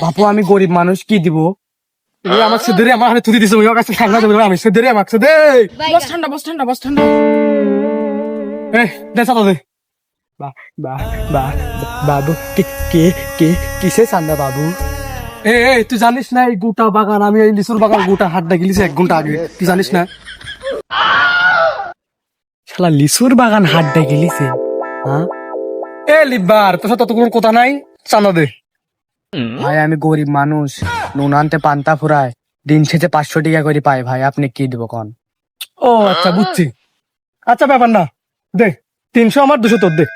বাপু আমি গরিব মানুষ, কি দিব? আমার সেদেরে আমার হাতে তুই দিছে ওর কাছে ঠান্ডা দেবে আমি সেদেরে আমার সেদে বস ঠান্ডা বস ঠান্ডা বস ঠান্ডা। এই দে সাদা দে বাবু কিসে চান্দা বাবু? এই তুই জানিস না এই গোটা বাগান আমি এই লিচুর বাগান গোটা হাটটা গেলিছি 1 ঘন্টা আগে, তুই জানিস না? শালা লিচুর বাগান হাট ডে গেলিছে। হ্যাঁ এ লিবার তোর সাথে তো কোনো কথা নাই, চাঁদা দে। ভাই আমি গরিব মানুষ, নুন আনতে পান্তা ফুরায়, দিন শেষে 500 টাকা করে পাই ভাই, আপনি কি দিব কন? ও আচ্ছা বুঝছি, আচ্ছা ব্যাপার না, দে 300 আমার 200 তোর দে।